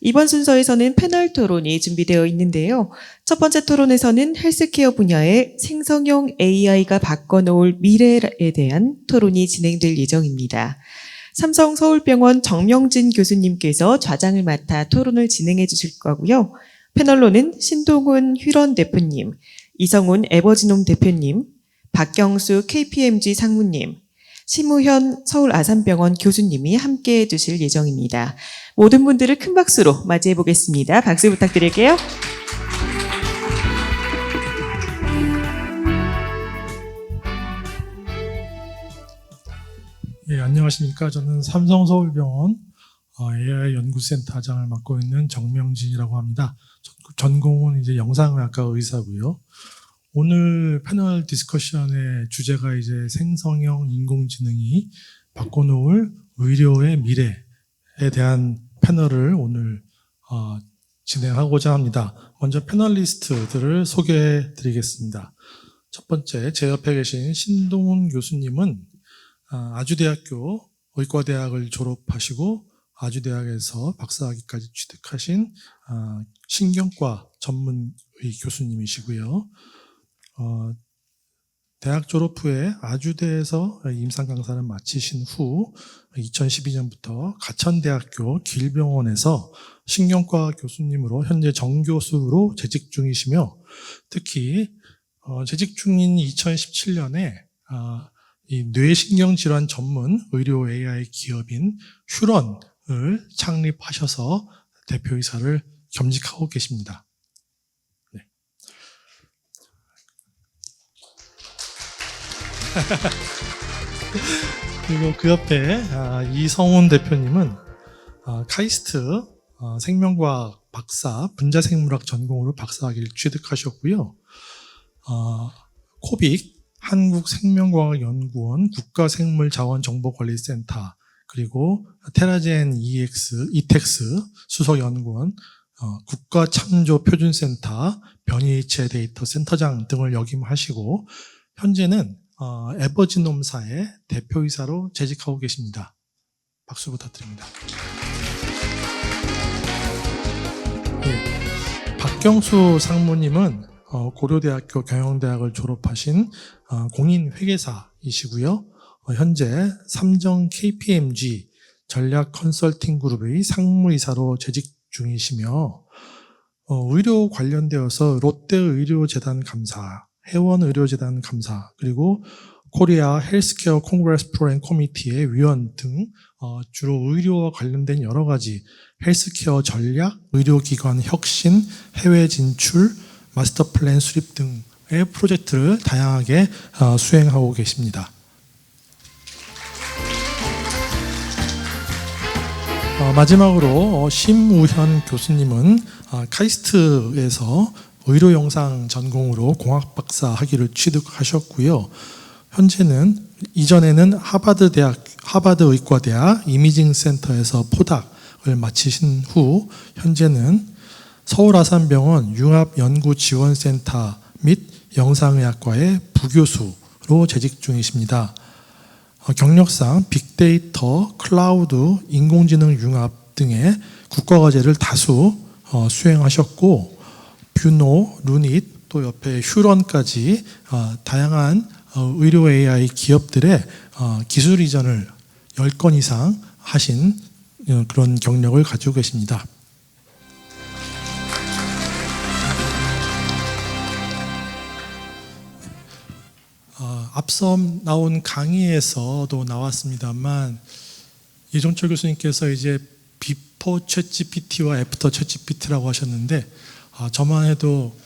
이번 순서에서는 패널 토론이 준비되어 있는데요. 첫 번째 토론에서는 헬스케어 분야의 생성형 AI가 바꿔놓을 미래에 대한 토론이 진행될 예정입니다. 삼성 서울병원 정명진 교수님께서 좌장을 맡아 토론을 진행해 주실 거고요. 패널로는 신동훈 휴런 대표님, 이성훈 에버지놈 대표님, 박경수 KPMG 상무님, 심우현 서울 아산병원 교수님이 함께해 주실 예정입니다. 모든 분들을 큰 박수로 맞이해 보겠습니다. 박수 부탁드릴게요. 예, 안녕하십니까. 저는 삼성서울병원 AI 연구센터장을 맡고 있는 정명진이라고 합니다. 전공은 이제 영상의학과 의사고요. 오늘 패널 디스커션의 주제가 이제 생성형 인공지능이 바꿔놓을 의료의 미래에 대한 패널을 오늘 진행하고자 합니다. 먼저 패널리스트들을 소개해 드리겠습니다. 첫 번째, 제 옆에 계신 신동훈 교수님은 아주대학교 의과대학을 졸업하시고 아주대학에서 박사학위까지 취득하신 신경과 전문의 교수님이시고요. 대학 졸업 후에 아주대에서 임상 강사를 마치신 후 2012년부터 가천대학교 길병원에서 신경과 교수님으로 현재 정교수로 재직 중이시며 특히 재직 중인 2017년에 이 뇌신경질환 전문 의료 AI 기업인 휴런을 창립하셔서 대표이사를 겸직하고 계십니다. 네. 그리고 그 옆에 이성훈 대표님은 카이스트 생명과학 박사 분자생물학 전공으로 박사학위를 취득하셨고요. 코빅 한국생명과학연구원 국가생물자원정보관리센터 그리고 테라젠 이텍스 수석연구원 국가창조표준센터 변이체 데이터 센터장 등을 역임하시고 현재는 에버지놈사의 대표이사로 재직하고 계십니다. 박수 부탁드립니다. 네, 박경수 상무님은 고려대학교 경영대학을 졸업하신 공인회계사이시고요. 현재 삼정 KPMG 전략 컨설팅 그룹의 상무이사로 재직 중이시며 의료 관련되어서 롯데의료재단 감사, 해원의료재단 감사, 그리고 코리아 헬스케어 콩그레스 프로그램 코미티의 위원 등 주로 의료와 관련된 여러 가지 헬스케어 전략, 의료기관 혁신, 해외 진출, 마스터 플랜 수립 등의 프로젝트를 다양하게 수행하고 계십니다. 마지막으로 심우현 교수님은 카이스트에서 의료영상 전공으로 공학박사 학위를 취득하셨고요. 현재는 이전에는 하버드 의과대학 이미징센터에서 포닥을 마치신 후 현재는 서울 아산병원 융합연구지원센터 및 영상의학과의 부교수로 재직 중이십니다. 경력상 빅데이터, 클라우드, 인공지능 융합 등의 국가과제를 다수 수행하셨고 뷰노, 루닛, 또 옆에 휴런까지 다양한 의료 AI 기업들의 기술 이전을 10건 이상 하신 그런 경력을 가지고 계십니다. 앞서 나온 강의에서도 나왔습니다만 이종철 교수님께서 이제 비포 챗GPT와 애프터 챗GPT라고 하셨는데 저만 해도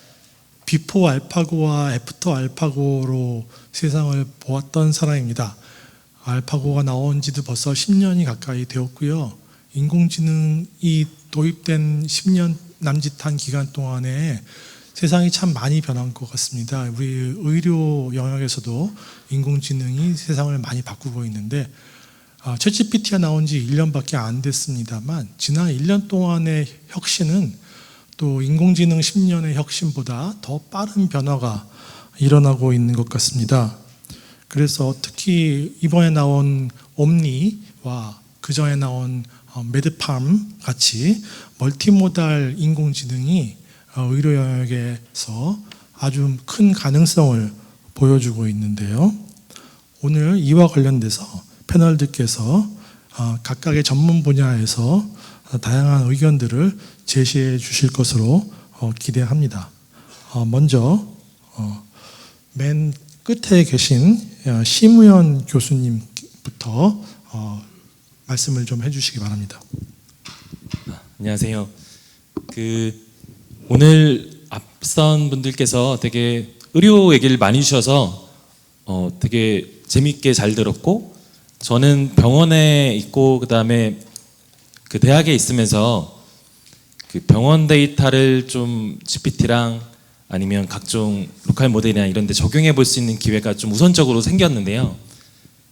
비포 알파고와 애프터 알파고로 세상을 보았던 사람입니다. 알파고가 나온 지도 벌써 10년이 가까이 되었고요. 인공지능이 도입된 10년 남짓한 기간 동안에 세상이 참 많이 변한 것 같습니다. 우리 의료 영역에서도 인공지능이 세상을 많이 바꾸고 있는데 챗GPT가 나온 지 1년밖에 안 됐습니다만 지난 1년 동안의 혁신은 또 인공지능 10년의 혁신보다 더 빠른 변화가 일어나고 있는 것 같습니다. 그래서 특히 이번에 나온 옴니와 그전에 나온 매드팜 같이 멀티모달 인공지능이 의료 영역에서 아주 큰 가능성을 보여주고 있는데요. 오늘 이와 관련돼서 패널들께서 각각의 전문 분야에서 다양한 의견들을 제시해 주실 것으로 기대합니다. 먼저 맨 끝에 계신 심우연 교수님부터 말씀을 좀 해주시기 바랍니다. 안녕하세요. 오늘 앞선 분들께서 되게 의료 얘기를 많이 주셔서 되게 재밌게 잘 들었고, 저는 병원에 있고 그다음에 그 대학에 있으면서 그 병원 데이터를 좀 GPT랑 아니면 각종 로컬 모델이나 이런 데 적용해 볼 수 있는 기회가 좀 우선적으로 생겼는데요.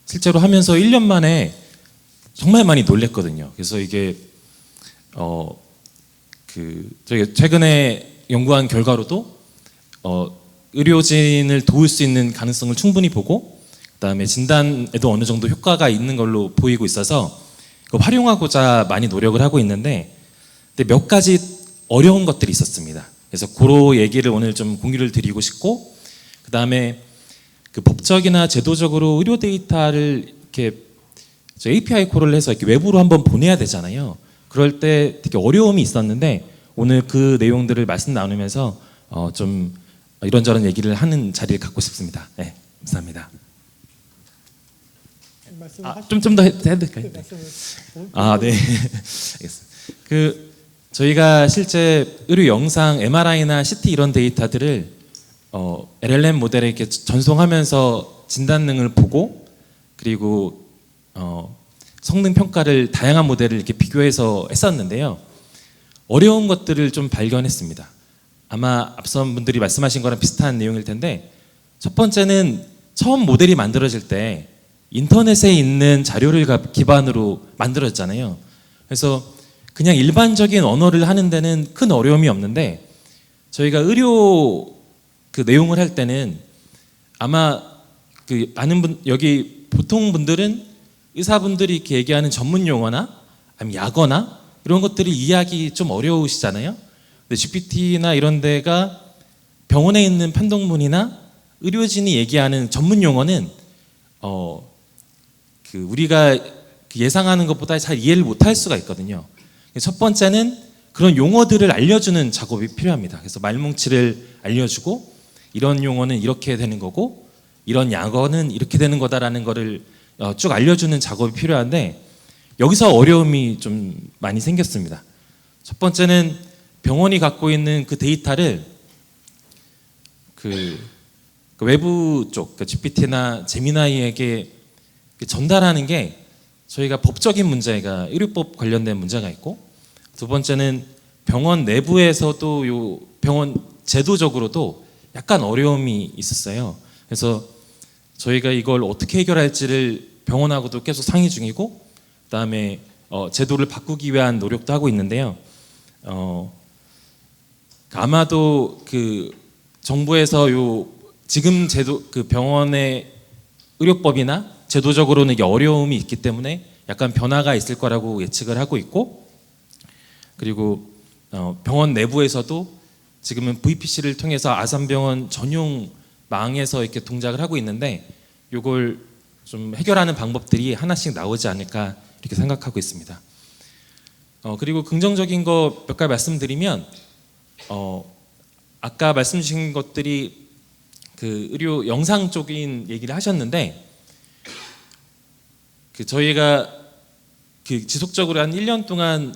실제로 하면서 1년 만에 정말 많이 놀랬거든요. 그래서 이게 저희 최근에 연구한 결과로도 의료진을 도울 수 있는 가능성을 충분히 보고, 그다음에 진단에도 어느 정도 효과가 있는 걸로 보이고 있어서 그거 활용하고자 많이 노력을 하고 있는데, 근데 몇 가지 어려운 것들이 있었습니다. 그래서 그런 얘기를 오늘 좀 공유를 드리고 싶고, 그다음에 그 법적이나 제도적으로 의료 데이터를 이렇게 API 콜을 해서 이렇게 외부로 한번 보내야 되잖아요. 그럴 때 되게 어려움이 있었는데, 오늘 그 내용들을 말씀 나누면서 좀 이런저런 얘기를 하는 자리를 갖고 싶습니다. 네, 감사합니다. 좀 더 해도 될까요? 네. 네. 알겠습니다. 저희가 실제 의료 영상, MRI나 CT 이런 데이터들을 LLM 모델에 이렇게 전송하면서 진단능을 보고, 그리고 성능 평가를 다양한 모델을 이렇게 비교해서 했었는데요. 어려운 것들을 좀 발견했습니다. 아마 앞선 분들이 말씀하신 거랑 비슷한 내용일 텐데, 첫 번째는 처음 모델이 만들어질 때 인터넷에 있는 자료를 기반으로 만들어졌잖아요. 그래서 그냥 일반적인 언어를 하는 데는 큰 어려움이 없는데, 저희가 의료 그 내용을 할 때는 아마 그 많은 분, 여기 보통 분들은 의사분들이 이렇게 얘기하는 전문 용어나 아니면 약어나 이런 것들이 이해하기 좀 어려우시잖아요. 근데 GPT나 이런 데가 병원에 있는 판독문이나 의료진이 얘기하는 전문 용어는 우리가 예상하는 것보다 잘 이해를 못할 수가 있거든요. 첫 번째는 그런 용어들을 알려주는 작업이 필요합니다. 그래서 말뭉치를 알려주고, 이런 용어는 이렇게 되는 거고 이런 약어는 이렇게 되는 거다라는 거를 쭉 알려주는 작업이 필요한데, 여기서 어려움이 좀 많이 생겼습니다. 첫 번째는 병원이 갖고 있는 그 데이터를 그 외부 쪽, GPT나 제미나이에게 전달하는 게 저희가 법적인 문제가, 의료법 관련된 문제가 있고, 두 번째는 병원 내부에서도 요 병원 제도적으로도 약간 어려움이 있었어요. 그래서 저희가 이걸 어떻게 해결할지를 병원하고도 계속 상의 중이고, 그다음에 제도를 바꾸기 위한 노력도 하고 있는데요. 아마도 그 정부에서 요 지금 제도, 그 병원의 의료법이나 제도적으로는 이게 어려움이 있기 때문에 약간 변화가 있을 거라고 예측을 하고 있고, 그리고 병원 내부에서도 지금은 VPC를 통해서 아산병원 전용 망에서 이렇게 동작을 하고 있는데, 이걸 좀 해결하는 방법들이 하나씩 나오지 않을까 이렇게 생각하고 있습니다. 그리고 긍정적인 거 몇 가지 말씀드리면, 아까 말씀 주신 것들이 그 의료 영상 쪽인 얘기를 하셨는데, 저희가 지속적으로 한 1년 동안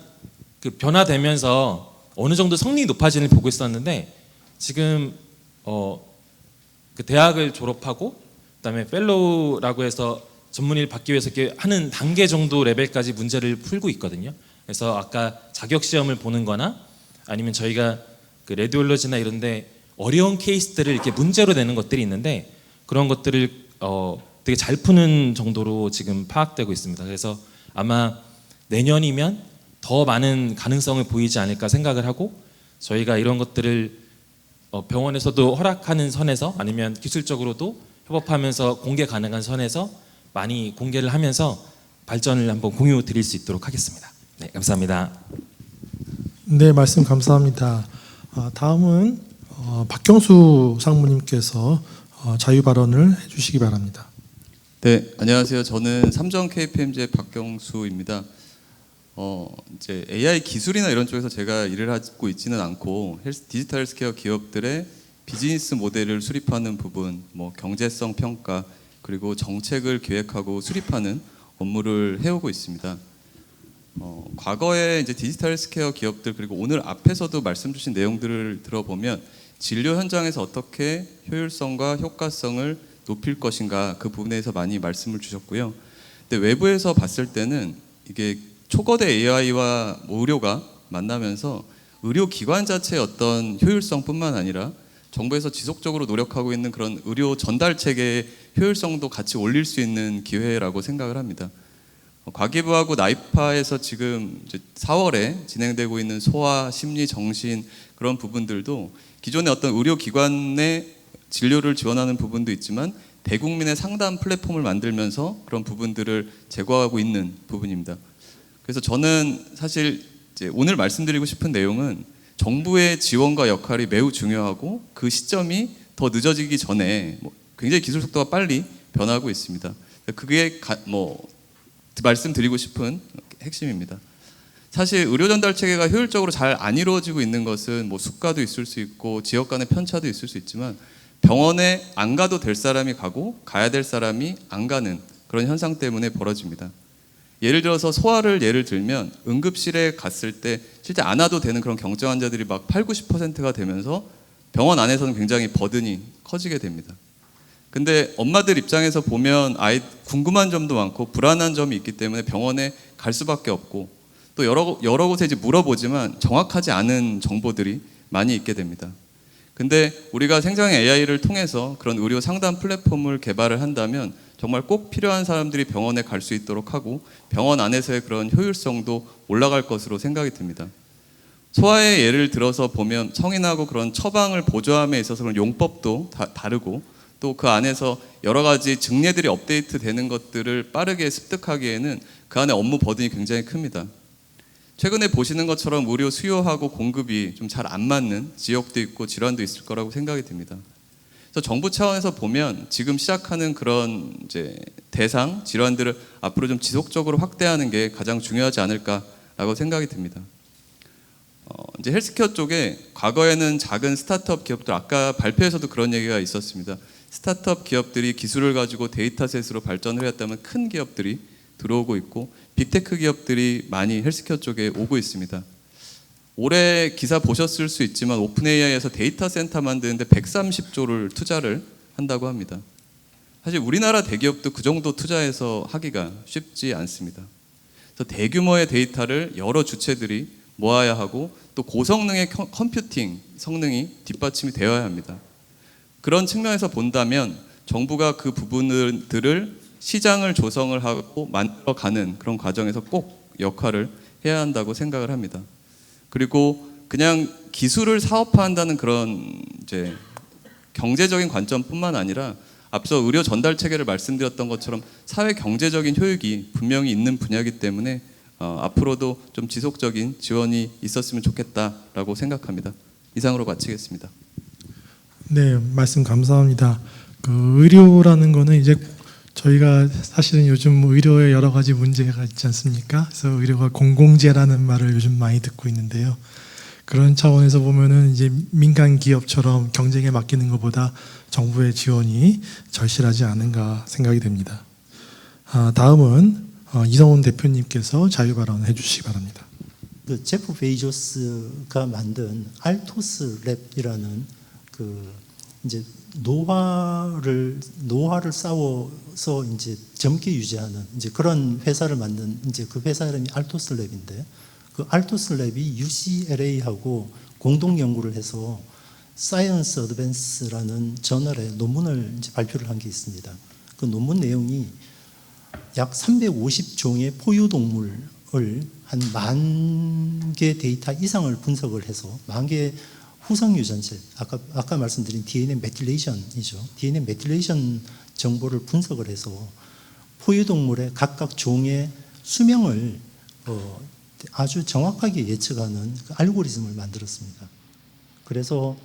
변화되면서 어느 정도 성능이 높아지는 걸 보고 있었는데, 지금 대학을 졸업하고 그다음에 펠로우라고 해서 전문의를 받기 위해서 이렇게 하는 단계 정도 레벨까지 문제를 풀고 있거든요. 그래서 아까 자격 시험을 보는 거나 아니면 저희가 레디올로지나 이런데 어려운 케이스들을 이렇게 문제로 내는 것들이 있는데, 그런 것들을 되게 잘 푸는 정도로 지금 파악되고 있습니다. 그래서 아마 내년이면 더 많은 가능성을 보이지 않을까 생각을 하고, 저희가 이런 것들을 병원에서도 허락하는 선에서 아니면 기술적으로도 협업하면서 공개 가능한 선에서 많이 공개를 하면서 발전을 한번 공유 드릴 수 있도록 하겠습니다. 네, 감사합니다. 네, 말씀 감사합니다. 다음은 박경수 상무님께서 자유 발언을 해주시기 바랍니다. 네, 안녕하세요. 저는 삼성 KPMG의 박경수입니다. 이제 AI 기술이나 이런 쪽에서 제가 일을 하고 있지는 않고 디지털 헬스케어 기업들의 비즈니스 모델을 수립하는 부분, 뭐 경제성 평가 그리고 정책을 기획하고 수립하는 업무를 해오고 있습니다. 과거에 이제 디지털 헬스케어 기업들 그리고 오늘 앞에서도 말씀 주신 내용들을 들어보면 진료 현장에서 어떻게 효율성과 효과성을 높일 것인가 그 부분에 대해서 많이 말씀을 주셨고요. 근데 외부에서 봤을 때는 이게 초거대 AI와 의료가 만나면서 의료기관 자체의 어떤 효율성뿐만 아니라 정부에서 지속적으로 노력하고 있는 그런 의료 전달 체계의 효율성도 같이 올릴 수 있는 기회라고 생각을 합니다. 과기부하고 나이파에서 지금 이제 4월에 진행되고 있는 소아, 심리, 정신 그런 부분들도 기존의 어떤 의료기관의 진료를 지원하는 부분도 있지만 대국민의 상담 플랫폼을 만들면서 그런 부분들을 제거하고 있는 부분입니다. 그래서 저는 사실 이제 오늘 말씀드리고 싶은 내용은 정부의 지원과 역할이 매우 중요하고 그 시점이 더 늦어지기 전에 굉장히 기술 속도가 빨리 변하고 있습니다. 그게 말씀드리고 싶은 핵심입니다. 사실 의료 전달 체계가 효율적으로 잘 안 이루어지고 있는 것은 수가도 있을 수 있고 지역 간의 편차도 있을 수 있지만 병원에 안 가도 될 사람이 가고 가야 될 사람이 안 가는 그런 현상 때문에 벌어집니다. 예를 들어서 소아를 예를 들면 응급실에 갔을 때 실제 안 와도 되는 그런 경증 환자들이 막 8, 90%가 되면서 병원 안에서는 굉장히 버든이 커지게 됩니다. 근데 엄마들 입장에서 보면 아이 궁금한 점도 많고 불안한 점이 있기 때문에 병원에 갈 수밖에 없고 또 여러 곳에 이제 물어보지만 정확하지 않은 정보들이 많이 있게 됩니다. 근데 우리가 생성형 AI를 통해서 그런 의료 상담 플랫폼을 개발을 한다면 정말 꼭 필요한 사람들이 병원에 갈 수 있도록 하고 병원 안에서의 그런 효율성도 올라갈 것으로 생각이 듭니다. 소아의 예를 들어서 보면 성인하고 그런 처방을 보조함에 있어서 그런 용법도 다르고 또 그 안에서 여러 가지 증례들이 업데이트 되는 것들을 빠르게 습득하기에는 그 안에 업무 버든이 굉장히 큽니다. 최근에 보시는 것처럼 의료 수요하고 공급이 좀 잘 안 맞는 지역도 있고 질환도 있을 거라고 생각이 듭니다. 그래서 정부 차원에서 보면 지금 시작하는 그런 이제 대상 질환들을 앞으로 좀 지속적으로 확대하는 게 가장 중요하지 않을까라고 생각이 듭니다. 이제 헬스케어 쪽에 과거에는 작은 스타트업 기업들 아까 발표에서도 그런 얘기가 있었습니다. 스타트업 기업들이 기술을 가지고 데이터셋으로 발전을 했다면 큰 기업들이 들어오고 있고 빅테크 기업들이 많이 헬스케어 쪽에 오고 있습니다. 올해 기사 보셨을 수 있지만 오픈 AI에서 데이터 센터 만드는데 130조를 투자를 한다고 합니다. 사실 우리나라 대기업도 그 정도 투자해서 하기가 쉽지 않습니다. 그래서 대규모의 데이터를 여러 주체들이 모아야 하고 또 고성능의 컴퓨팅 성능이 뒷받침이 되어야 합니다. 그런 측면에서 본다면 정부가 그 부분들을 시장을 조성을 하고 만들어가는 그런 과정에서 꼭 역할을 해야 한다고 생각을 합니다. 그리고 그냥 기술을 사업화한다는 그런 이제 경제적인 관점뿐만 아니라 앞서 의료 전달 체계를 말씀드렸던 것처럼 사회 경제적인 효익이 분명히 있는 분야이기 때문에 앞으로도 좀 지속적인 지원이 있었으면 좋겠다라고 생각합니다. 이상으로 마치겠습니다. 네, 말씀 감사합니다. 그 의료라는 거는 이제 저희가 사실은 요즘 의료에 여러 가지 문제가 있지 않습니까? 그래서 의료가 공공재라는 말을 요즘 많이 듣고 있는데요. 그런 차원에서 보면은 이제 민간 기업처럼 경쟁에 맡기는 것보다 정부의 지원이 절실하지 않은가 생각이 됩니다. 다음은 이성훈 대표님께서 자유 발언해 주시기 바랍니다. 그 제프 베이조스가 만든 알토스 랩이라는 그 이제 노화를 쌓아서 이제 젊게 유지하는 이제 그런 회사를 만든 이제 그 회사 이름이 알토스 랩인데 그 알토스 랩이 UCLA하고 공동 연구를 해서 사이언스 어드밴스라는 저널에 논문을 이제 발표를 한 게 있습니다. 그 논문 내용이 약 350종의 포유동물을 한 10,000개 데이터 이상을 분석을 해서 10,000개 후성 유전체, 아까 말씀드린 DNA 메틸레이션이죠. DNA 메틸레이션 정보를 분석을 해서 포유동물의 각각 종의 수명을 아주 정확하게 예측하는 그 알고리즘을 만들었습니다. 그래서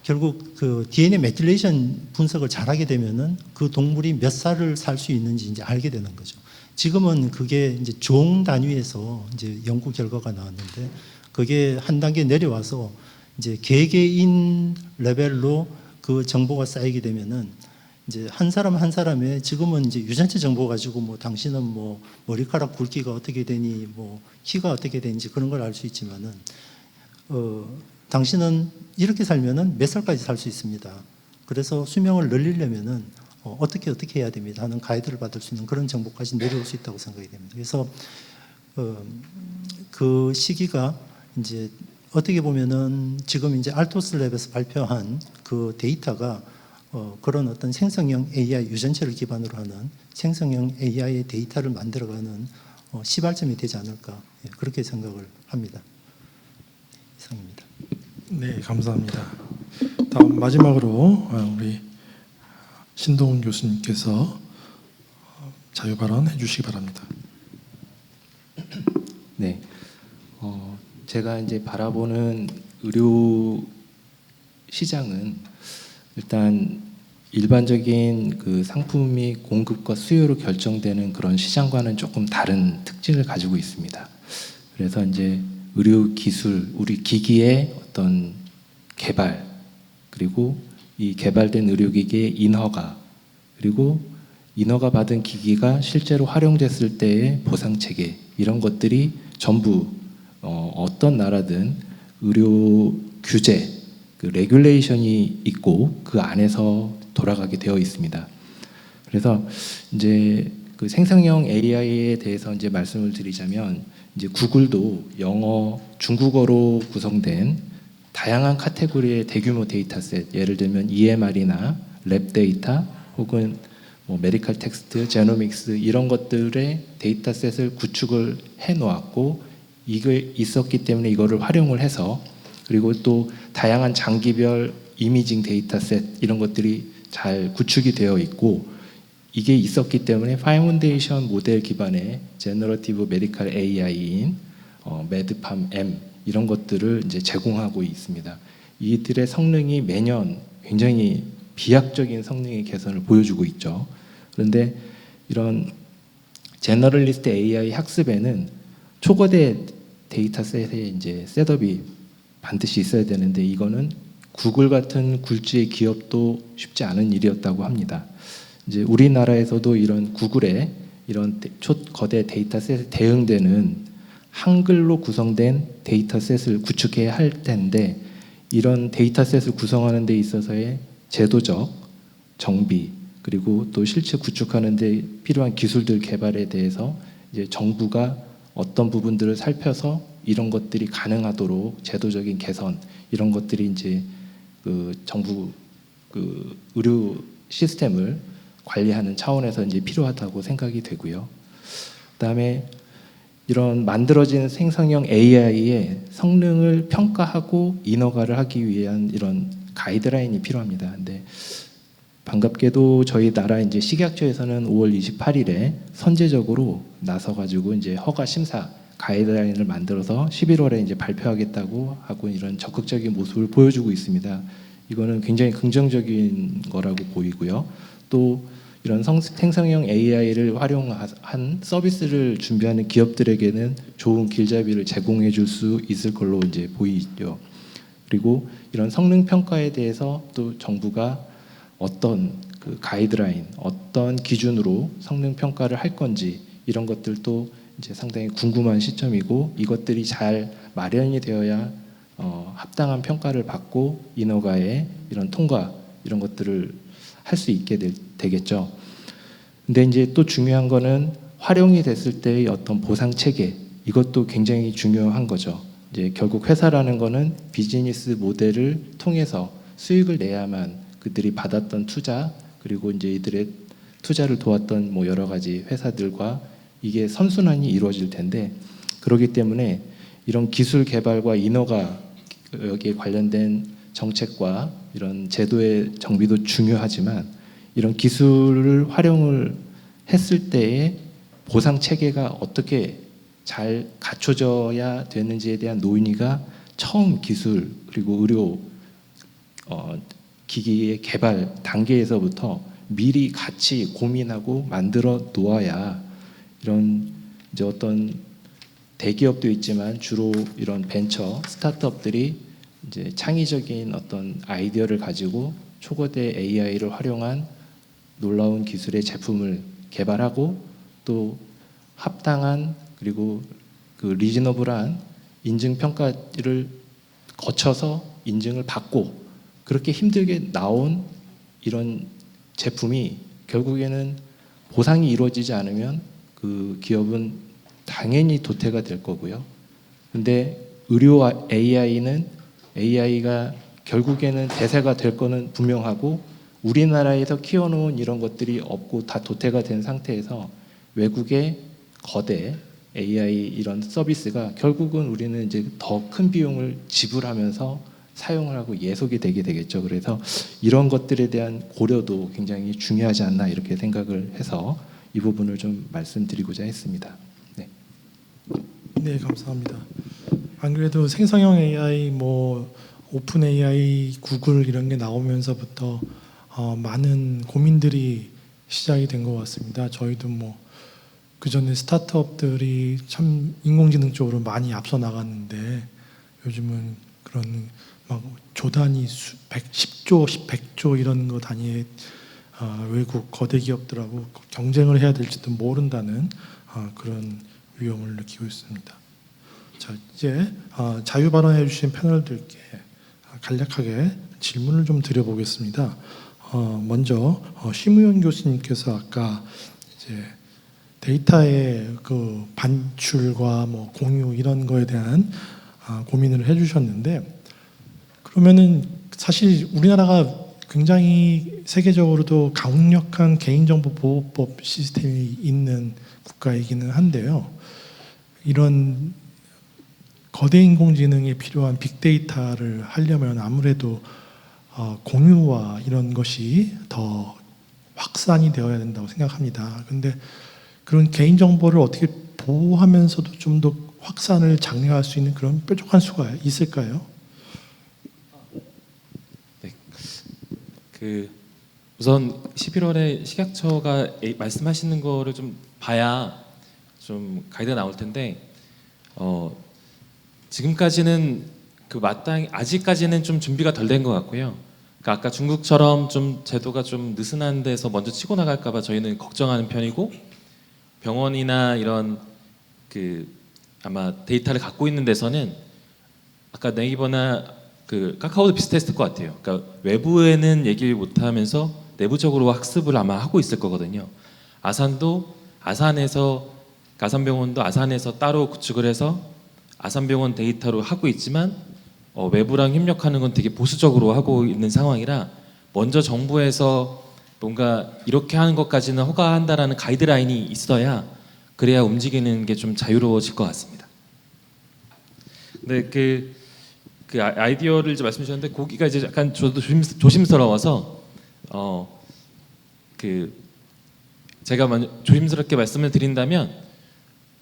결국 그 DNA 메틸레이션 분석을 잘하게 되면은 그 동물이 몇 살을 살 수 있는지 이제 알게 되는 거죠. 지금은 그게 이제 종 단위에서 이제 연구 결과가 나왔는데 그게 한 단계 내려와서 이제 개개인 레벨로 그 정보가 쌓이게 되면은 이제 한 사람 한 사람의 지금은 이제 유전체 정보 가지고 뭐 당신은 뭐 머리카락 굵기가 어떻게 되니 뭐 키가 어떻게 되는지 그런 걸 알 수 있지만은 당신은 이렇게 살면은 몇 살까지 살 수 있습니다. 그래서 수명을 늘리려면은 어떻게 해야 됩니다 하는 가이드를 받을 수 있는 그런 정보까지 내려올 수 있다고 생각이 됩니다. 그래서 그 시기가 이제 어떻게 보면은 지금 이제 알토스 랩에서 발표한 그 데이터가 그런 어떤 생성형 AI 유전체를 기반으로 하는 생성형 AI의 데이터를 만들어가는 시발점이 되지 않을까 그렇게 생각을 합니다. 이상입니다. 네, 감사합니다. 다음 마지막으로 우리 신동훈 교수님께서 자유 발언해 주시기 바랍니다. 네, 제가 이제 바라보는 의료 시장은 일단 일반적인 그 상품이 공급과 수요로 결정되는 그런 시장과는 조금 다른 특징을 가지고 있습니다. 그래서 이제 의료 기술, 우리 기기의 어떤 개발, 그리고 이 개발된 의료기기의 인허가, 그리고 인허가 받은 기기가 실제로 활용됐을 때의 보상 체계, 이런 것들이 전부 어떤 나라든 의료 규제, 그 레귤레이션이 있고 그 안에서 돌아가게 되어 있습니다. 그래서 이제 그 생성형 AI에 대해서 이제 말씀을 드리자면 이제 구글도 영어, 중국어로 구성된 다양한 카테고리의 대규모 데이터셋, 예를 들면 EMR이나 랩 데이터 혹은 뭐 메디컬 텍스트, 제노믹스 이런 것들의 데이터셋을 구축을 해 놓았고 이게 있었기 때문에 이거를 활용을 해서 그리고 또 다양한 장기별 이미징 데이터셋 이런 것들이 잘 구축이 되어 있고 이게 있었기 때문에 파운데이션 모델 기반의 제너러티브 메디컬 AI인 메드팜 M 이런 것들을 이제 제공하고 있습니다. 이들의 성능이 매년 굉장히 비약적인 성능의 개선을 보여주고 있죠. 그런데 이런 제너럴리스트 AI 학습에는 초거대 데이터셋의 이제 셋업이 반드시 있어야 되는데 이거는 구글 같은 굴지의 기업도 쉽지 않은 일이었다고 합니다. 이제 우리나라에서도 이런 구글의 이런 초거대 데이터셋에 대응되는 한글로 구성된 데이터셋을 구축해야 할 텐데 이런 데이터셋을 구성하는 데 있어서의 제도적 정비 그리고 또 실제 구축하는 데 필요한 기술들 개발에 대해서 이제 정부가 어떤 부분들을 살펴서 이런 것들이 가능하도록 제도적인 개선 이런 것들이 이제 그 정부 그 의료 시스템을 관리하는 차원에서 이제 필요하다고 생각이 되고요. 그다음에 이런 만들어진 생성형 AI의 성능을 평가하고 인허가를 하기 위한 이런 가이드라인이 필요합니다. 근데 반갑게도 저희 나라 이제 식약처에서는 5월 28일에 선제적으로 나서 가지고 이제 허가 심사 가이드라인을 만들어서 11월에 이제 발표하겠다고 하고 이런 적극적인 모습을 보여주고 있습니다. 이거는 굉장히 긍정적인 거라고 보이고요. 또 이런 생성형 AI를 활용한 서비스를 준비하는 기업들에게는 좋은 길잡이를 제공해 줄 수 있을 걸로 이제 보이죠. 그리고 이런 성능 평가에 대해서 또 정부가 어떤 그 가이드라인, 어떤 기준으로 성능 평가를 할 건지 이런 것들도 이제 상당히 궁금한 시점이고 이것들이 잘 마련이 되어야 합당한 평가를 받고 인허가의 이런 통과 이런 것들을 할 수 있게 되겠죠. 근데 이제 또 중요한 거는 활용이 됐을 때의 어떤 보상 체계 이것도 굉장히 중요한 거죠. 이제 결국 회사라는 거는 비즈니스 모델을 통해서 수익을 내야만 그들이 받았던 투자 그리고 이제 이들의 투자를 도왔던 뭐 여러 가지 회사들과 이게 선순환이 이루어질 텐데 그렇기 때문에 이런 기술 개발과 인허가 여기에 관련된 정책과 이런 제도의 정비도 중요하지만 이런 기술을 활용을 했을 때의 보상 체계가 어떻게 잘 갖춰져야 되는지에 대한 논의가 처음 기술 그리고 의료 기기의 개발 단계에서부터 미리 같이 고민하고 만들어 놓아야 이런 이제 어떤 대기업도 있지만 주로 이런 벤처 스타트업들이 이제 창의적인 어떤 아이디어를 가지고 초거대 AI를 활용한 놀라운 기술의 제품을 개발하고 또 합당한 그리고 그 리즈너블한 인증 평가를 거쳐서 인증을 받고 그렇게 힘들게 나온 이런 제품이 결국에는 보상이 이루어지지 않으면 그 기업은 당연히 도태가 될 거고요. 근데 의료 AI는 AI가 결국에는 대세가 될 거는 분명하고 우리나라에서 키워놓은 이런 것들이 없고 다 도태가 된 상태에서 외국의 거대 AI 이런 서비스가 결국은 우리는 이제 더 큰 비용을 지불하면서 사용을 하고 예속이 되게 되겠죠. 그래서 이런 것들에 대한 고려도 굉장히 중요하지 않나 이렇게 생각을 해서 이 부분을 좀 말씀드리고자 했습니다. 네. 네, 감사합니다. 안 그래도 생성형 AI, 뭐 오픈 AI, 구글 이런 게 나오면서부터 많은 고민들이 시작이 된 것 같습니다. 저희도 뭐 그 전에 스타트업들이 참 인공지능 쪽으로 많이 앞서 나갔는데 요즘은 그런 막 조 단위 10조, 100조 이런 거 단위의 외국 거대 기업들하고 경쟁을 해야 될지도 모른다는 그런 위험을 느끼고 있습니다. 자, 이제 자유 발언해 주신 패널들께 간략하게 질문을 좀 드려보겠습니다. 먼저 심우현 교수님께서 아까 이제 데이터의 그 반출과 뭐 공유 이런 거에 대한 고민을 해주셨는데 그러면은 사실 우리나라가 굉장히 세계적으로도 강력한 개인정보보호법 시스템이 있는 국가이기는 한데요. 이런 거대 인공지능이 필요한 빅데이터를 하려면 아무래도 공유와 이런 것이 더 확산이 되어야 된다고 생각합니다. 근데 그런 개인정보를 어떻게 보호하면서도 좀 더 확산을 장려할 수 있는 그런 뾰족한 수가 있을까요? 그 우선 11월에 식약처가 말씀하시는 거를 좀 봐야 좀 가이드가 나올 텐데 지금까지는 그 마땅히 아직까지는 좀 준비가 덜 된 것 같고요. 그러니까 아까 중국처럼 좀 제도가 좀 느슨한 데서 먼저 치고 나갈까 봐 저희는 걱정하는 편이고 병원이나 이런 그 아마 데이터를 갖고 있는 데서는 아까 네이버나 그 카카오도 비슷했을 것 같아요. 그러니까 외부에는 얘기를 못하면서 내부적으로 학습을 아마 하고 있을 거거든요. 아산병원도 아산에서 따로 구축을 해서 아산병원 데이터로 하고 있지만 외부랑 협력하는 건 되게 보수적으로 하고 있는 상황이라 먼저 정부에서 뭔가 이렇게 하는 것까지는 허가한다라는 가이드라인이 있어야 그래야 움직이는 게 좀 자유로워질 것 같습니다. 근데 그 아이디어를 이제 말씀 주셨는데 거기가 이제 약간 저도 조심스러워서 제가 먼저 조심스럽게 말씀을 드린다면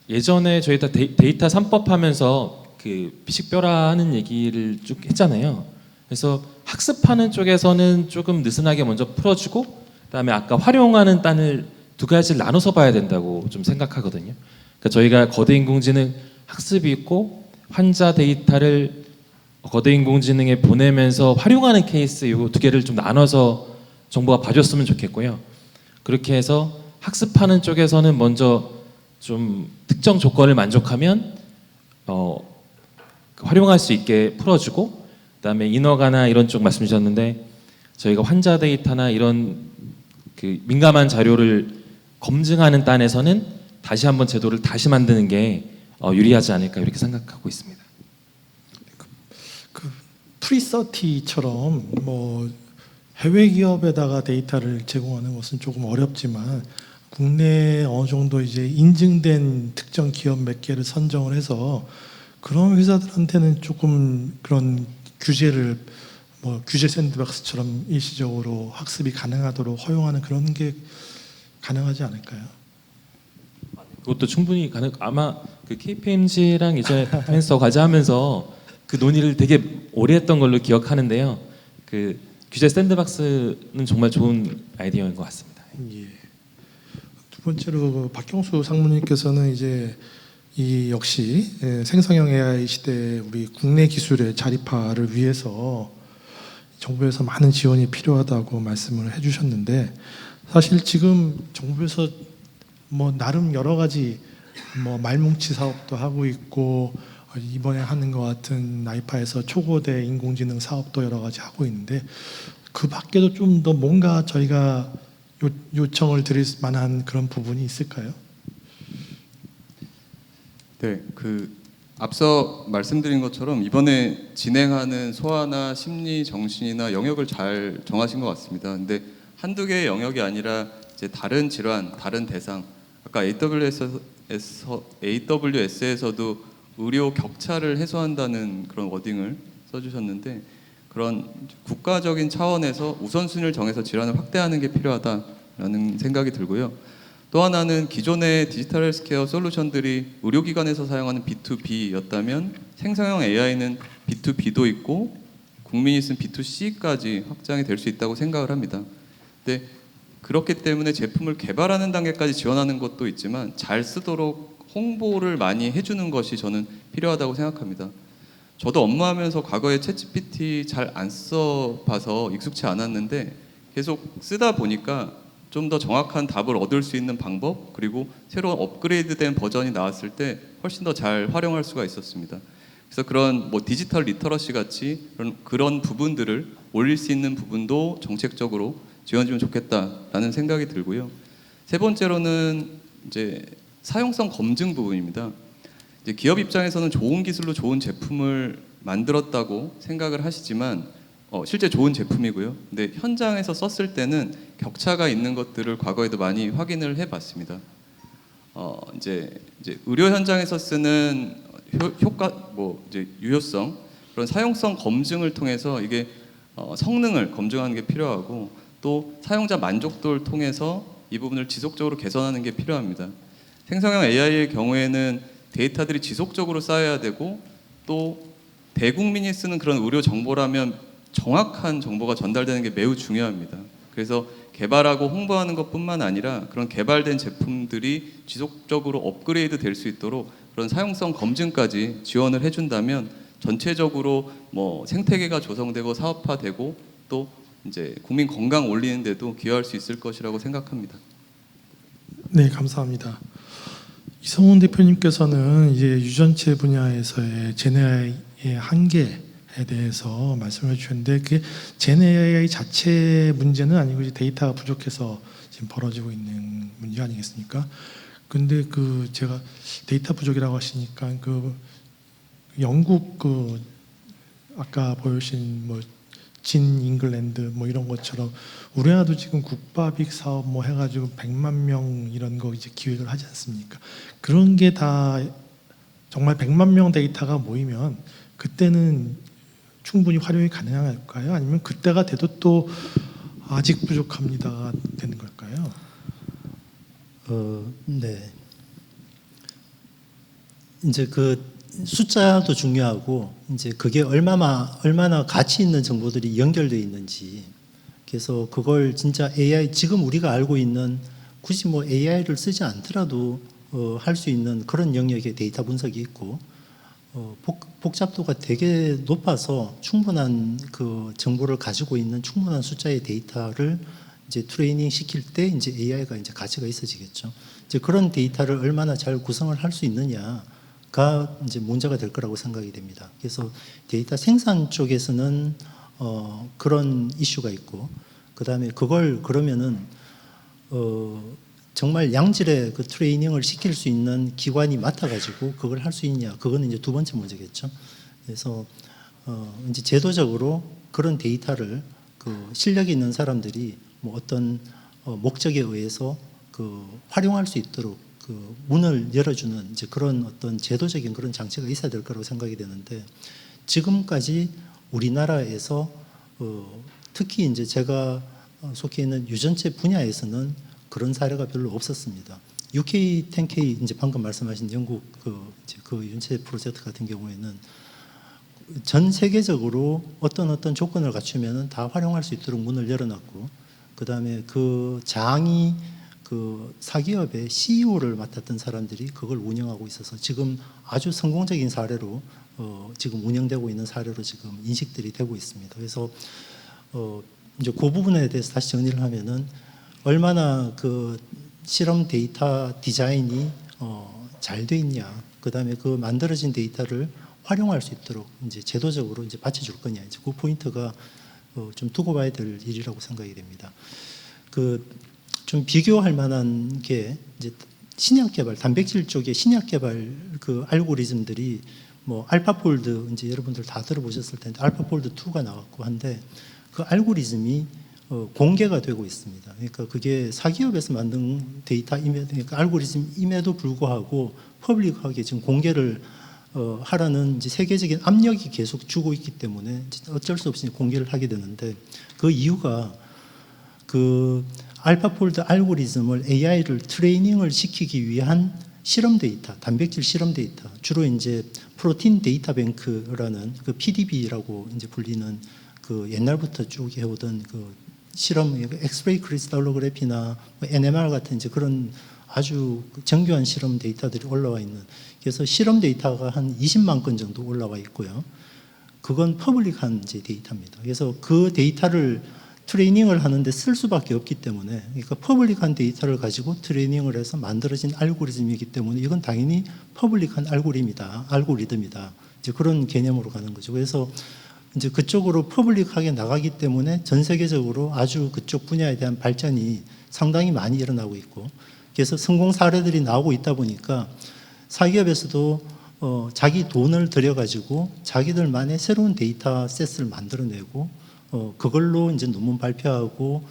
예전에 저희 다 데이터 3법 하면서 그 피식뼈라 하는 얘기를 쭉 했잖아요. 그래서 학습하는 쪽에서는 조금 느슨하게 먼저 풀어주고 그다음에 아까 활용하는 단을 두 가지를 나눠서 봐야 된다고 좀 생각하거든요. 그러니까 저희가 거대 인공지능 학습이 있고 환자 데이터를 거대 인공지능에 보내면서 활용하는 케이스 이 두 개를 좀 나눠서 정부가 봐줬으면 좋겠고요. 그렇게 해서 학습하는 쪽에서는 먼저 좀 특정 조건을 만족하면 활용할 수 있게 풀어주고 그다음에 인허가나 이런 쪽 말씀 주셨는데 저희가 환자 데이터나 이런 그 민감한 자료를 검증하는 단에서는 다시 한번 제도를 다시 만드는 게 유리하지 않을까 이렇게 생각하고 있습니다. 프리서티처럼 뭐 해외 기업에다가 데이터를 제공하는 것은 조금 어렵지만 국내에 어느 정도 이제 인증된 특정 기업 몇 개를 선정을 해서 그런 회사들한테는 조금 그런 규제를 뭐 규제 샌드박스처럼 일시적으로 학습이 가능하도록 허용하는 그런 게 가능하지 않을까요? 그것도 충분히 아마 그 KPMG랑 이제 펜서 과제하면서 그 논의를 되게 오래 했던 걸로 기억하는데요. 그 규제 샌드박스는 정말 좋은 아이디어인 것 같습니다. 예. 두 번째로 그 박경수 상무님께서는 이제 이 역시 생성형 AI 시대에 우리 국내 기술의 자립화를 위해서 정부에서 많은 지원이 필요하다고 말씀을 해주셨는데 사실 지금 정부에서 뭐 나름 여러 가지 뭐 말뭉치 사업도 하고 있고 이번에 하는 것 같은 나이파에서 초고대 인공지능 사업도 여러 가지 하고 있는데 그 밖에도 좀 더 뭔가 저희가 요청을 드릴 만한 그런 부분이 있을까요? 네, 그 앞서 말씀드린 것처럼 이번에 진행하는 소아나 심리, 정신이나 영역을 잘 정하신 것 같습니다. 근데 한두 개의 영역이 아니라 이제 다른 질환, 다른 대상, 아까 AWS에서도 의료 격차를 해소한다는 그런 워딩을 써주셨는데 그런 국가적인 차원에서 우선순위를 정해서 질환을 확대하는 게 필요하다라는 생각이 들고요. 또 하나는 기존의 디지털 헬스케어 솔루션들이 의료기관에서 사용하는 B2B였다면 생성형 AI는 B2B도 있고 국민이 쓴 B2C까지 확장이 될 수 있다고 생각을 합니다. 근데 그렇기 때문에 제품을 개발하는 단계까지 지원하는 것도 있지만 잘 쓰도록 홍보를 많이 해주는 것이 저는 필요하다고 생각합니다. 저도 업무하면서 과거에 챗GPT 잘 안 써봐서 익숙치 않았는데 계속 쓰다 보니까 좀 더 정확한 답을 얻을 수 있는 방법 그리고 새로운 업그레이드된 버전이 나왔을 때 훨씬 더 잘 활용할 수가 있었습니다. 그래서 그런 뭐 디지털 리터러시 같이 그런 부분들을 올릴 수 있는 부분도 정책적으로 지원해주면 좋겠다라는 생각이 들고요. 세 번째로는 이제 사용성 검증 부분입니다. 이제 기업 입장에서는 좋은 기술로 좋은 제품을 만들었다고 생각을 하시지만 실제 좋은 제품이고요. 근데 현장에서 썼을 때는 격차가 있는 것들을 과거에도 많이 확인을 해봤습니다. 이제 의료 현장에서 쓰는 효과, 뭐 이제 유효성 그런 사용성 검증을 통해서 이게 성능을 검증하는 게 필요하고 또 사용자 만족도를 통해서 이 부분을 지속적으로 개선하는 게 필요합니다. 생성형 AI의 경우에는 데이터들이 지속적으로 쌓여야 되고 또 대국민이 쓰는 그런 의료 정보라면 정확한 정보가 전달되는 게 매우 중요합니다. 그래서 개발하고 홍보하는 것뿐만 아니라 그런 개발된 제품들이 지속적으로 업그레이드 될 수 있도록 그런 사용성 검증까지 지원을 해준다면 전체적으로 뭐 생태계가 조성되고 사업화되고 또 이제 국민 건강 올리는 데도 기여할 수 있을 것이라고 생각합니다. 네, 감사합니다. 이성훈 대표님께서는 이제 유전체 분야에서의 제네AI의 한계에 대해서 말씀해 주셨는데 그 제네AI 자체 문제는 아니고 이제 데이터가 부족해서 지금 벌어지고 있는 문제 아니겠습니까? 근데 그 제가 데이터 부족이라고 하시니까 그 영국 그 아까 보여주신 뭐 진 잉글랜드 뭐 이런 것처럼 우리나라도 지금 국밥익 사업 뭐 해가지고 100만 명 이런 거 이제 기획을 하지 않습니까? 그런 게 다 정말 100만 명 데이터가 모이면 그때는 충분히 활용이 가능할까요? 아니면 그때가 돼도 또 아직 부족합니다가 되는 걸까요? 네. 이제 그 숫자도 중요하고 이제 그게 얼마나 가치 있는 정보들이 연결되어 있는지 그래서 그걸 진짜 AI 지금 우리가 알고 있는 굳이 뭐 AI를 쓰지 않더라도 할 수 있는 그런 영역의 데이터 분석이 있고 복잡도가 되게 높아서 충분한 그 정보를 가지고 있는 충분한 숫자의 데이터를 이제 트레이닝 시킬 때 이제 AI가 이제 가치가 있어지겠죠. 이제 그런 데이터를 얼마나 잘 구성을 할 수 있느냐가 이제 문제가 될 거라고 생각이 됩니다. 그래서 데이터 생산 쪽에서는 그런 이슈가 있고, 그 다음에 그걸 그러면은 정말 양질의 그 트레이닝을 시킬 수 있는 기관이 맡아가지고 그걸 할 수 있냐, 그거는 이제 두 번째 문제겠죠. 그래서 이제 제도적으로 그런 데이터를 그 실력이 있는 사람들이 뭐 어떤 목적에 의해서 그 활용할 수 있도록 그 문을 열어주는 이제 그런 어떤 제도적인 그런 장치가 있어야 될 거라고 생각이 되는데, 지금까지 우리나라에서 특히 이제 제가 속해 있는 유전체 분야에서는 그런 사례가 별로 없었습니다. UK 10K 이제 방금 말씀하신 영국 그 윤체 프로젝트 같은 경우에는 전 세계적으로 어떤 조건을 갖추면은 다 활용할 수 있도록 문을 열어놨고, 그 다음에 그 장이 그 사기업의 CEO를 맡았던 사람들이 그걸 운영하고 있어서 지금 아주 성공적인 사례로 지금 운영되고 있는 사례로 지금 인식들이 되고 있습니다. 그래서 이제 그 부분에 대해서 다시 정리를 하면은 얼마나 그 실험 데이터 디자인이 잘 돼 있냐, 그 다음에 그 만들어진 데이터를 활용할 수 있도록 이제 제도적으로 이제 받쳐줄 거냐, 이제 그 포인트가 좀 두고 봐야 될 일이라고 생각이 됩니다. 그 좀 비교할 만한 게 이제 신약 개발, 단백질 쪽의 신약 개발 그 알고리즘들이 뭐 알파폴드 이제 여러분들 다 들어보셨을 텐데 알파폴드 2가 나왔고 한데 그 알고리즘이 공개가 되고 있습니다. 그러니까 그게 사기업에서 만든 데이터임에도, 그러니까 알고리즘임에도 불구하고 퍼블릭하게 지금 공개를 하라는 이제 세계적인 압력이 계속 주고 있기 때문에 어쩔 수 없이 공개를 하게 되는데, 그 이유가 그 알파폴드 알고리즘을 AI를 트레이닝을 시키기 위한 실험 데이터, 단백질 실험 데이터, 주로 이제 프로틴 데이터 뱅크라는 그 PDB라고 이제 불리는 그 옛날부터 쭉 해오던 그 실험, 엑스레이 크리스탈로그래피나 NMR 같은 이제 그런 아주 정교한 실험 데이터들이 올라와 있는, 그래서 실험 데이터가 한 20만 건 정도 올라와 있고요. 그건 퍼블릭한 이제 데이터입니다. 그래서 그 데이터를 트레이닝을 하는데 쓸 수밖에 없기 때문에, 그러니까 퍼블릭한 데이터를 가지고 트레이닝을 해서 만들어진 알고리즘이기 때문에 이건 당연히 퍼블릭한 알고리즘이다. 이제 그런 개념으로 가는 거죠. 그래서 이제 그쪽으로 퍼블릭하게 나가기 때문에 전 세계적으로 아주 그쪽 분야에 대한 발전이 상당히 많이 일어나고 있고, 그래서 성공 사례들이 나오고 있다 보니까 사기업에서도 자기 돈을 들여가지고 자기들만의 새로운 데이터셋을 만들어내고 그걸로 이제 논문 발표하고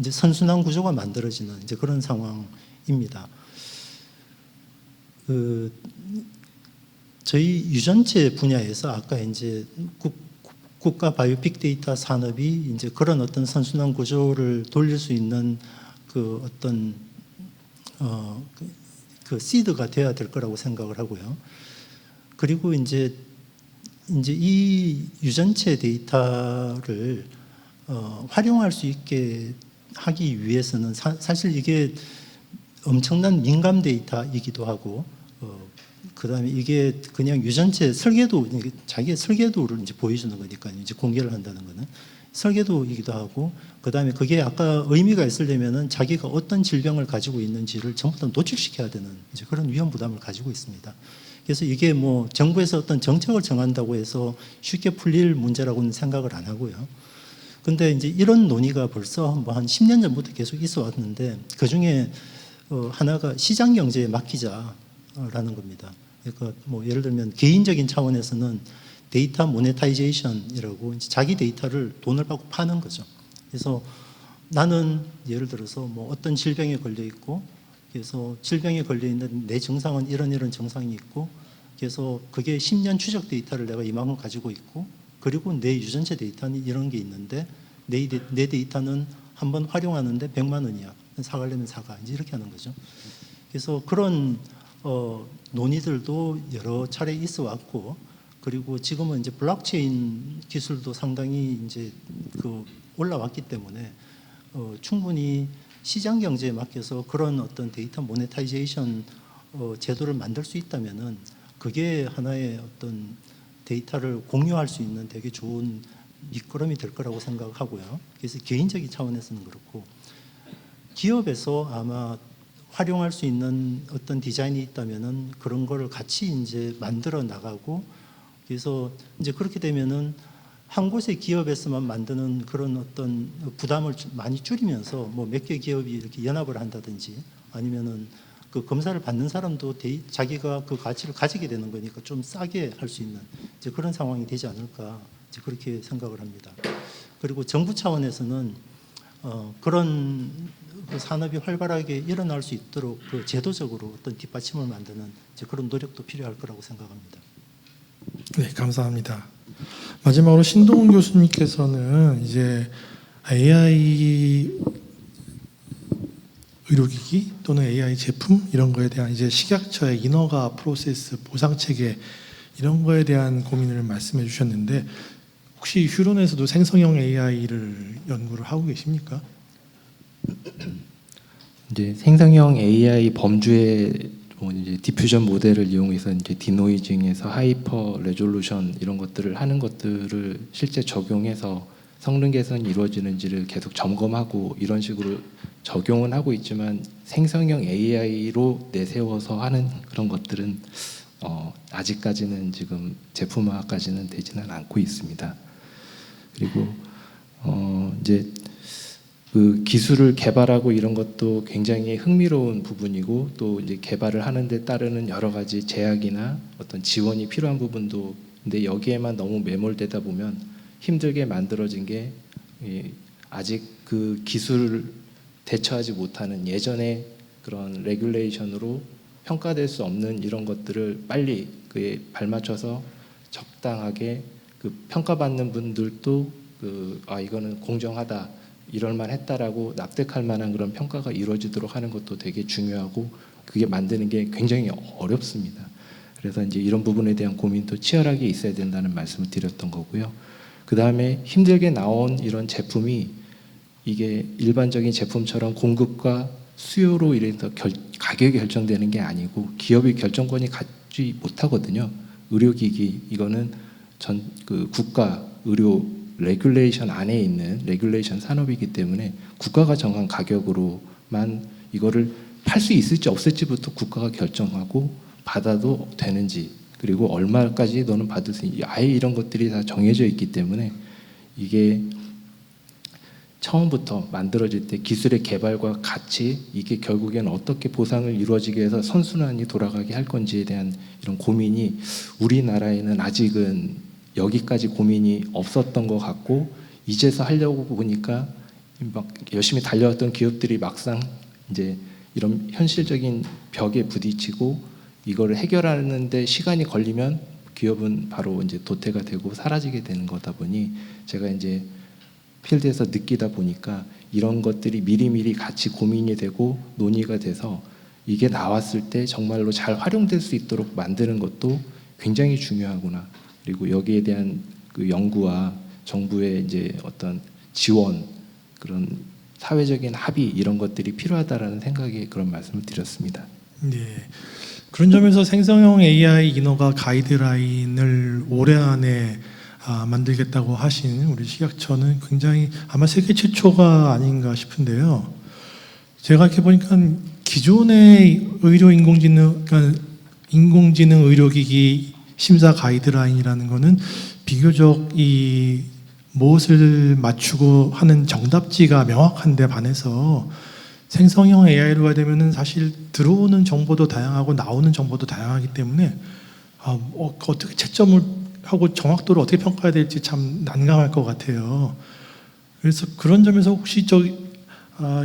이제 선순환 구조가 만들어지는 이제 그런 상황입니다. 저희 유전체 분야에서 아까 이제 국가 바이오 빅데이터 산업이 이제 그런 어떤 선순환 구조를 돌릴 수 있는 그 어떤 그 시드가 돼야 될 거라고 생각을 하고요. 그리고 이제 이 유전체 데이터를 활용할 수 있게 하기 위해서는 사실 이게 엄청난 민감 데이터이기도 하고, 그 다음에 이게 그냥 유전체 설계도, 자기의 설계도를 이제 보여주는 거니까요. 이제 공개를 한다는 거는 설계도이기도 하고, 그 다음에 그게 아까 의미가 있으려면은 자기가 어떤 질병을 가지고 있는지를 전부 다 노출시켜야 되는 이제 그런 위험 부담을 가지고 있습니다. 그래서 이게 뭐 정부에서 어떤 정책을 정한다고 해서 쉽게 풀릴 문제라고는 생각을 안 하고요. 근데 이제 이런 논의가 벌써 뭐 한 10년 전부터 계속 있어 왔는데, 그 중에 하나가 시장 경제에 맡기자라는 겁니다. 그러니까 뭐 예를 들면 개인적인 차원에서는 데이터 모네타이제이션이라고 이제 자기 데이터를 돈을 받고 파는 거죠. 그래서 나는 예를 들어서 뭐 어떤 질병에 걸려 있고, 그래서 질병에 걸려 있는 내 증상은 이런 증상이 있고, 그래서 그게 10년 추적 데이터를 내가 이만큼 가지고 있고, 그리고 내 유전체 데이터는 이런 게 있는데 내 데이터는 한번 활용하는데 100만 원이야. 사가려면 사가. 이제 이렇게 하는 거죠. 그래서 그런 논의들도 여러 차례 있어 왔고, 그리고 지금은 이제 블록체인 기술도 상당히 이제 그 올라왔기 때문에 충분히 시장 경제에 맡겨서 그런 어떤 데이터 모네타이제이션 제도를 만들 수 있다면은 그게 하나의 어떤 데이터를 공유할 수 있는 되게 좋은 밑거름이 될 거라고 생각하고요. 그래서 개인적인 차원에서는 그렇고, 기업에서 아마 활용할 수 있는 어떤 디자인이 있다면은 그런 거를 같이 이제 만들어 나가고, 그래서 이제 그렇게 되면은 한 곳의 기업에서만 만드는 그런 어떤 부담을 많이 줄이면서 뭐 몇 개 기업이 이렇게 연합을 한다든지, 아니면은 그 검사를 받는 사람도 자기가 그 가치를 가지게 되는 거니까 좀 싸게 할 수 있는 이제 그런 상황이 되지 않을까 이제 그렇게 생각을 합니다. 그리고 정부 차원에서는 그런 그 산업이 활발하게 일어날 수 있도록 그 제도적으로 어떤 뒷받침을 만드는 이제 그런 노력도 필요할 거라고 생각합니다. 네, 감사합니다. 마지막으로 신동훈 교수님께서는 이제 AI 의료기기 또는 AI 제품 이런 거에 대한 이제 식약처의 인허가 프로세스 보상 체계 이런 거에 대한 고민을 말씀해 주셨는데 혹시 휴론에서도 생성형 AI를 연구를 하고 계십니까? 이제 생성형 AI 범주의 이제 디퓨전 모델을 이용해서 이제 디노이징에서 하이퍼 레졸루션 이런 것들을 하는 것들을 실제 적용해서 성능 개선이 이루어지는지를 계속 점검하고 이런 식으로 적용은 하고 있지만 생성형 AI로 내세워서 하는 그런 것들은 아직까지는 지금 제품화까지는 되지는 않고 있습니다. 그리고 이제 그 기술을 개발하고 이런 것도 굉장히 흥미로운 부분이고 또 이제 개발을 하는 데 따르는 여러 가지 제약이나 어떤 지원이 필요한 부분도 근데 여기에만 너무 매몰되다 보면 힘들게 만들어진 게 아직 그 기술을 대처하지 못하는 예전에 그런 레귤레이션으로 평가될 수 없는 이런 것들을 빨리 그에 발맞춰서 적당하게 그 평가받는 분들도 이거는 공정하다 이럴만 했다라고 납득할 만한 그런 평가가 이루어지도록 하는 것도 되게 중요하고 그게 만드는 게 굉장히 어렵습니다. 그래서 이제 이런 부분에 대한 고민도 치열하게 있어야 된다는 말씀을 드렸던 거고요. 그 다음에 힘들게 나온 이런 제품이 이게 일반적인 제품처럼 공급과 수요로 인해서 가격이 결정되는 게 아니고 기업이 결정권이 갖지 못하거든요. 의료기기 이거는 그 국가 의료 레귤레이션 안에 있는 레귤레이션 산업이기 때문에 국가가 정한 가격으로만 이거를 팔 수 있을지 없을지부터 국가가 결정하고 받아도 되는지 그리고 얼마까지 너는 받을 수 있는지 아예 이런 것들이 다 정해져 있기 때문에 이게 처음부터 만들어질 때 기술의 개발과 같이 이게 결국엔 어떻게 보상을 이루어지게 해서 선순환이 돌아가게 할 건지에 대한 이런 고민이 우리나라에는 아직은 여기까지 고민이 없었던 것 같고 이제서 하려고 보니까 막 열심히 달려왔던 기업들이 막상 이제 이런 현실적인 벽에 부딪히고 이거를 해결하는데 시간이 걸리면 기업은 바로 이제 도태가 되고 사라지게 되는 거다 보니 제가 이제 필드에서 느끼다 보니까 이런 것들이 미리미리 같이 고민이 되고 논의가 돼서 이게 나왔을 때 정말로 잘 활용될 수 있도록 만드는 것도 굉장히 중요하구나. 그리고 여기에 대한 그 연구와 정부의 이제 어떤 지원 그런 사회적인 합의 이런 것들이 필요하다라는 생각에 그런 말씀을 드렸습니다. 네. 그런 점에서 생성형 AI 인허가 가이드라인을 올해 안에 만들겠다고 하신 우리 식약처는 굉장히 아마 세계 최초가 아닌가 싶은데요. 제가 이렇게 보니까 기존의 의료 인공지능, 그러니까 인공지능 의료기기 심사 가이드라인이라는 거는 비교적 이 무엇을 맞추고 하는 정답지가 명확한데 반해서 생성형 AI로 가야 되면은 사실 들어오는 정보도 다양하고 나오는 정보도 다양하기 때문에 어떻게 채점을 하고 정확도를 어떻게 평가해야 될지 참 난감할 것 같아요. 그래서 그런 점에서 혹시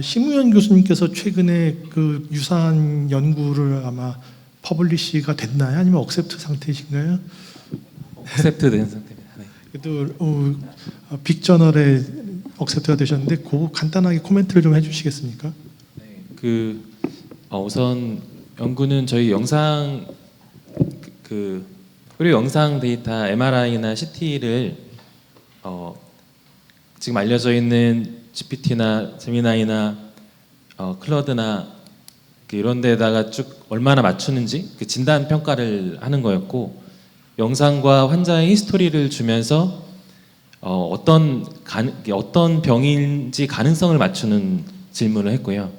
심우현 교수님께서 최근에 그 유사한 연구를 아마 퍼블리시가 됐나요? 아니면 억셉트 상태이신가요? 액셉트 된 상태입니다. 네. 그래도 빅저널에 억셉트가 되셨는데 그거 간단하게 코멘트를 좀 해주시겠습니까? 우선 연구는 저희 영상 의료 영상 데이터 MRI나 CT를 지금 알려져 있는 GPT나 제미나이나 클러드나 이런 데다가 쭉 얼마나 맞추는지 그 진단 평가를 하는 거였고 영상과 환자의 히스토리를 주면서 어떤 병인지 가능성을 맞추는 질문을 했고요.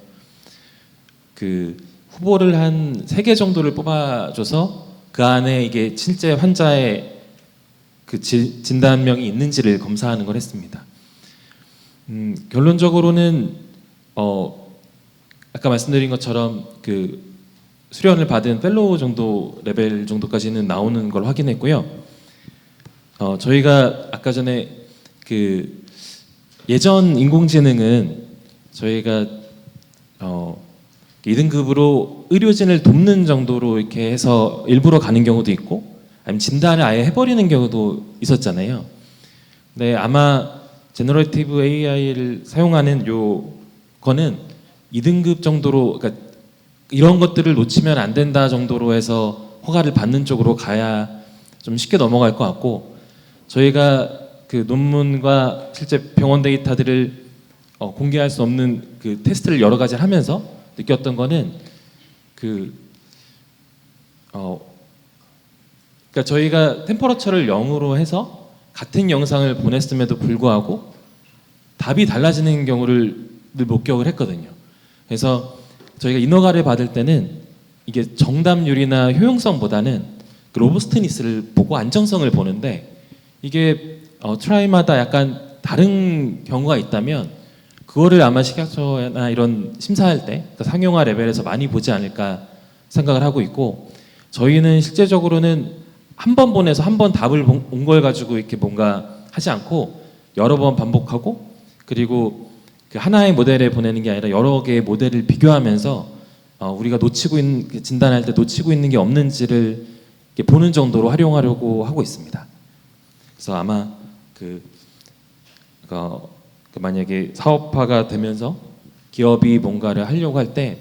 그 후보를 한 3개 정도를 뽑아줘서 그 안에 이게 실제 환자의 그 진단명이 있는지를 검사하는 걸 했습니다. 결론적으로는 아까 말씀드린 것처럼 그 수련을 받은 펠로우 정도 레벨 정도까지는 나오는 걸 확인했고요. 저희가 아까 전에 그 예전 인공지능은 저희가 2등급으로 의료진을 돕는 정도로 이렇게 해서 일부러 가는 경우도 있고 아니면 진단을 아예 해버리는 경우도 있었잖아요. 근데 아마 제너레이티브 AI를 사용하는 요거는 2등급 정도로, 그러니까 이런 것들을 놓치면 안 된다 정도로 해서 허가를 받는 쪽으로 가야 좀 쉽게 넘어갈 것 같고, 저희가 그 논문과 실제 병원 데이터들을 공개할 수 없는 그 테스트를 여러 가지를 하면서 느꼈던 거는 그러니까 저희가 템퍼러처를 0으로 해서 같은 영상을 보냈음에도 불구하고 답이 달라지는 경우를 늘 목격을 했거든요. 그래서 저희가 인허가를 받을 때는 이게 정답률이나 효용성보다는 그 로버스트니스를 보고 안정성을 보는데, 이게 트라이마다 약간 다른 경우가 있다면 그거를 아마 식약처나 이런 심사할 때 그러니까 상용화 레벨에서 많이 보지 않을까 생각을 하고 있고, 저희는 실제적으로는 한 번 보내서 한 번 답을 온 걸 가지고 이렇게 뭔가 하지 않고 여러 번 반복하고, 그리고 그 하나의 모델에 보내는 게 아니라 여러 개의 모델을 비교하면서 우리가 놓치고 있는, 진단할 때 놓치고 있는 게 없는지를 이렇게 보는 정도로 활용하려고 하고 있습니다. 그래서 아마 만약에 사업화가 되면서 기업이 뭔가를 하려고 할 때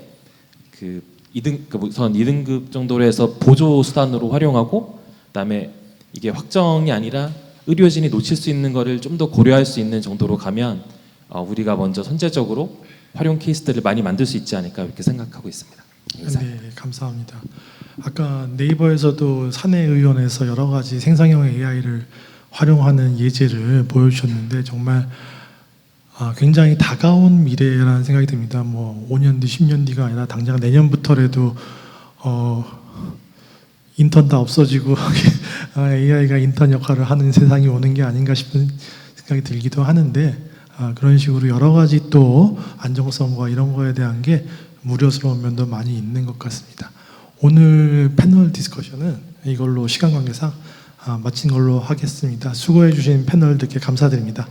우선 2등급 정도로 해서 보조 수단으로 활용하고, 그다음에 이게 확정이 아니라 의료진이 놓칠 수 있는 거를 좀 더 고려할 수 있는 정도로 가면 우리가 먼저 선제적으로 활용 케이스들을 많이 만들 수 있지 않을까 이렇게 생각하고 있습니다. 네, 감사합니다. 아까 네이버에서도 사내의원에서 여러 가지 생성형 AI를 활용하는 예제를 보여주셨는데 정말 굉장히 다가온 미래라는 생각이 듭니다. 뭐 5년 뒤, 10년 뒤가 아니라 당장 내년부터라도 인턴 다 없어지고 AI가 인턴 역할을 하는 세상이 오는 게 아닌가 싶은 생각이 들기도 하는데, 그런 식으로 여러 가지 또 안정성과 이런 거에 대한 게 우려스러운 면도 많이 있는 것 같습니다. 오늘 패널 디스커션은 이걸로 시간 관계상 마친 걸로 하겠습니다. 수고해 주신 패널들께 감사드립니다.